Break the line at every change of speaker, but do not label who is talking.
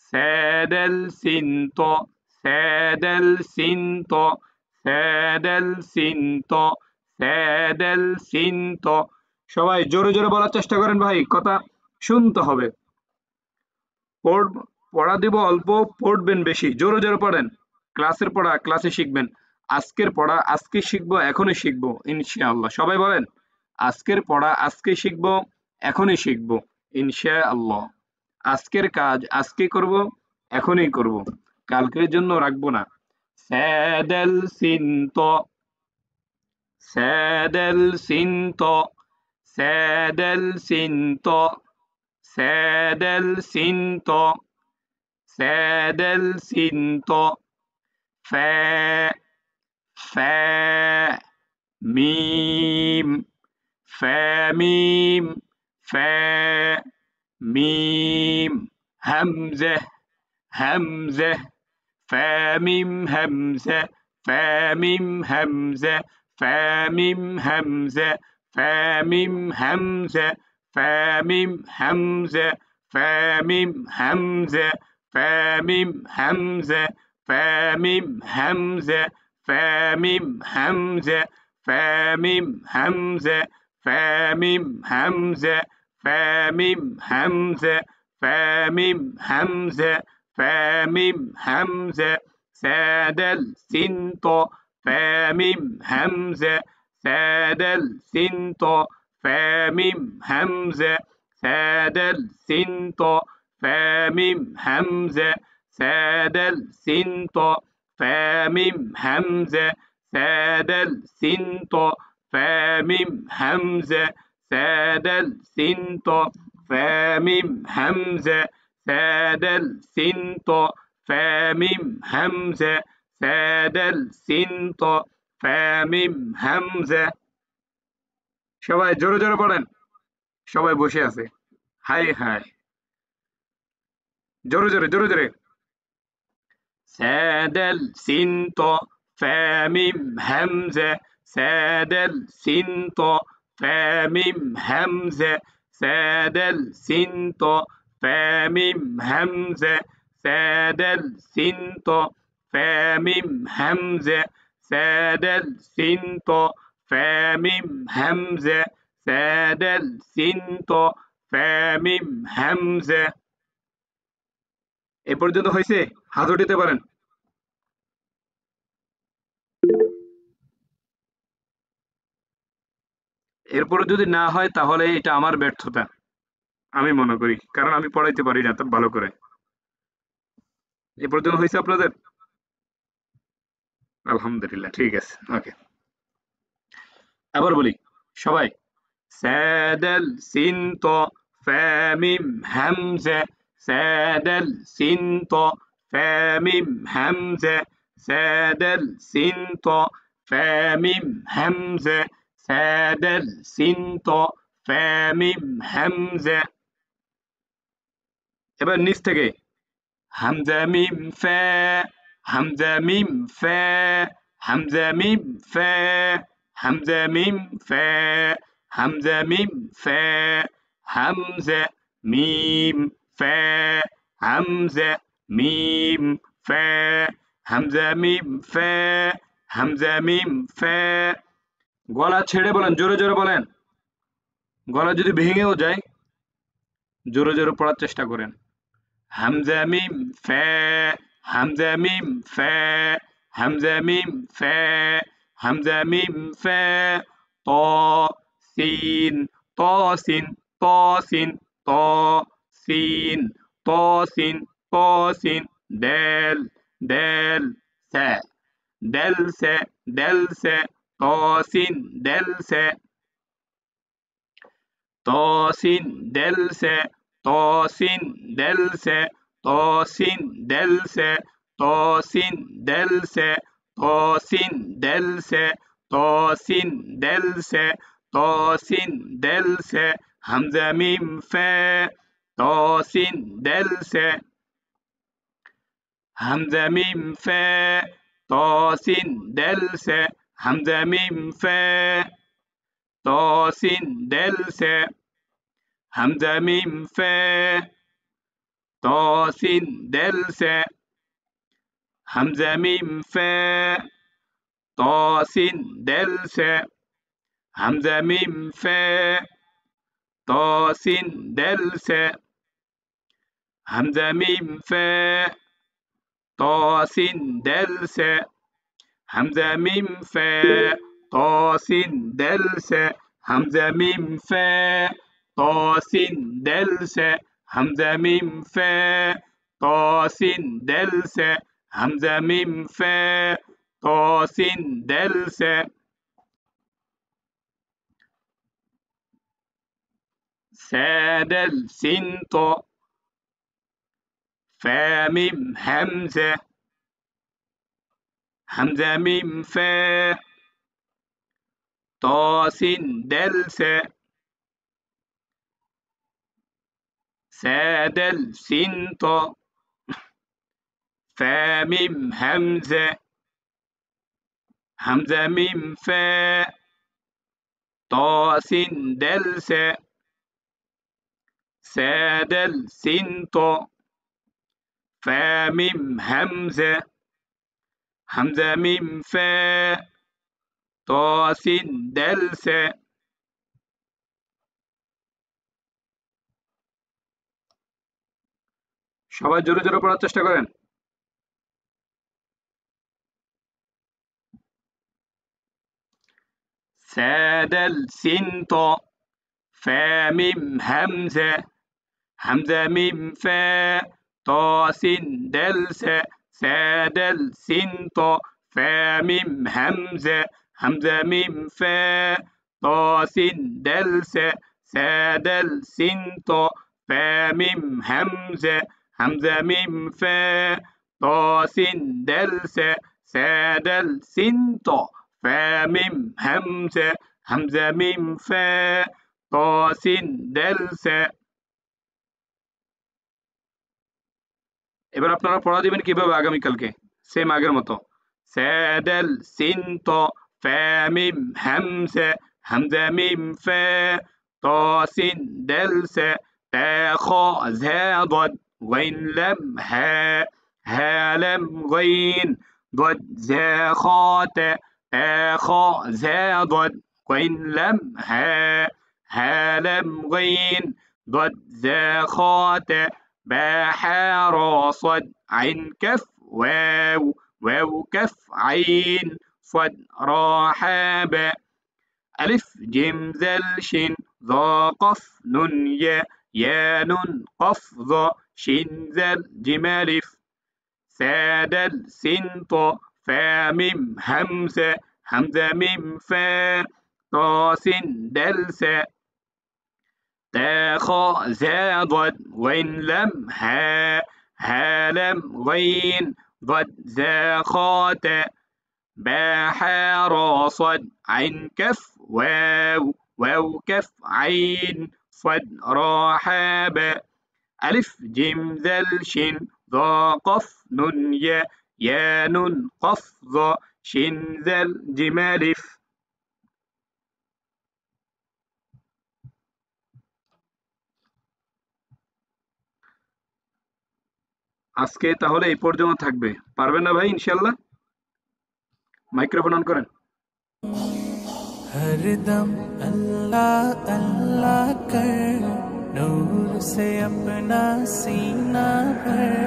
Saddle সিন্ত স্যাডেল সিন্ত স্যাডেল সিন্ত স্যাডেল সিন্ত সবাই জোরে জোরে বলার চেষ্টা করেন ভাই, কথা শুনতে হবে। পড়া দিব অল্প, পড়বেন বেশি, জোরে জোরে পড়েন। ক্লাসের পড়া ক্লাসে শিখবেন, আজকের পড়া আজকে শিখবো, এখনই শিখবো ইনশাআল্লাহ। সবাই বলেন, আজকের পড়া আজকে শিখবো, এখনই শিখবো ইনশাআল্লাহ। আজকের কাজ আজকে করব, এখনই করব, কালকের জন্য রাখবো না। স্যাডেল সিন্ত স্যাডেল সিন্ত স্যাডেল সিন্ত স্যাডেল সিন্ত স্যাডেল সিন্ত ফ্যা ফ্যা মিম فميم فا ميم همزة همزة فميم همزة فميم همزة فميم همزة فميم همزة فميم همزة فميم همزة فميم همزة فميم همزة فميم همزة فميم همزة فميم همزة فميم همزة فميم همزة فميم همزة سادل سنتو فميم همزة سادل سنتو فميم همزة سادل سنتو فميم همزة سادل سنتو فميم همزة سادل سنتو فميم همزة سادل سنتو فميم همزة سادل سنتو فميم همزة سادل سنتو فميم همزة সবাই জোরে জোরে পড়েন। সবাই বসে আছে, হাই হাই, জোরে জোরে জোরে জোরে। سادل سنتو فميم همزة سادل سنتو فميم همزة سادل سنتو فميم همزة سادل سنتو فميم همزة سادل سنتو فميم همزة سادل سنتو فميم همزة এ পর্যন্ত হয়েছে? হাত উঠাতে পারেন। এরপরে যদি না হয় তাহলে এটা আমার ব্যর্থতা, আমি মনে করি, কারণ আমি পড়াইতে পারি না তো ভালো করে। এ পর্যন্ত হয়েছে আপনাদের? আলহামদুলিল্লাহ, ঠিক আছে, ওকে। আবার বলি সবাই, স্যাডেল সিন্ত ফ্যামিম হামজা স্যাডেল সিন্ত ফ্যামিম হামজা স্যাডেল সিন্ত ফ্যামিম হামজা স্যাডেল সিন্ত ফ্যামিম হামজা। এবার নিচ থেকে হামজা মিম ফ্যা হামজা মিম ফ্যা হামজা মিম ফ্যা হামজা মিম ফ্যা হামজা মিম ফ্যা হামজা মিম ফ্যা হামজা মিম ফ্যা হামজা মিম ফ্যা হামজা মিম ফ্যা। গলা ছেড়ে বলেন, জোরে জোরে বলেন। গলা যদি ভেঙেও যায়, জোরে জোরে পড়ার চেষ্টা করেন। হামজা মিম ফ্যা হামজা মিম ফ্যা হামজা মিম ফ্যা হামজা মিম ফ্যা ত সিন ত সিন ত সিন ত সিন ত সিন ত সিন ডেল ডেল স্যা ডেল স্যা ডেল স্যা ত সিন ডেল স্যা তোসিন ডেলসে তোসিন ডেলসে তোসিন ডেলসে তোসিন ডেলসে তোসিন ডেলসে তোসিন ডেলসে তোসিন ডেলসে হামজা মিম ফে তোসিন ডেলসে হামজা মিম ফে তোসিন ডেলসে হামজা মিম ফে তোসিন ডেলসে হামজা মিম ফে طا سين دال سا همزة ميم فا طا سين دال سا همزة ميم فا طا سين دال سا همزة ميم فا طا سين دال سا همزة ميم فا طا سين دال سا همزة ميم فا طا سين دال سا همزة ميم فا طا سين دال سا همزة ميم فا طا سين دال سا سادل سين طا فا ميم همزة همزة ميم فا طا سين دال سا سادل سين طا فا ميم همزة همزة ميم فا طا سين دال سا سادل سين طا فا ميم همزة همزة ميم فا طا سين دال سا সবাই জোরে জোরে পড়ার চেষ্টা করেন سادل سين طا فا ميم همزة همزة ميم فا طا سين دال سا سادل سين طا فا ميم همزة همزة ميم فا طا سين دال سا سادل سين طا فا ميم همزة همزة ميم فا طا سين دال سا سادل سين طا فا ميم همزة همزة ميم فا طا سين دال سا এবার আপনারা পড়া দিবেন কিভাবে আগামীকালকে সেম আগের মতো সাদাল সিন ত ফা মিম হামজা হামজা মিম ফা ত সিন দাল সা তা খ ঝা ضد غين لم ها ها لم غين ضد ঝা خ تا تا خ ঝা ضد غين لم ها ها لم غين ضد ঝা خ تا با حا را صد عين كف واو واو كف عين صد را حا با ألف جيم ذال شين ذا قف نون يا يا نون قف ذا شين ذال جيم ألف سادل سين طا فا ميم همزة همزة ميم فا طا سين دال سا تا خا ذا ضد غين لم ها ها لم غين ضد ذا خا تا با حا را صد عين كف واو واو كف عين صد را حا با ألف جيم ذال شين ذا قف نون يا يا نون قف ذا شين ذال جيم ألف আজকে তাহলে এই পর্যন্ত থাকবে পারবেন না ভাই ইনশাআল্লাহ মাইক্রোফোন অন করেন
हरदम अल्लाह अल्लाह कर नूर से अपना सीना भर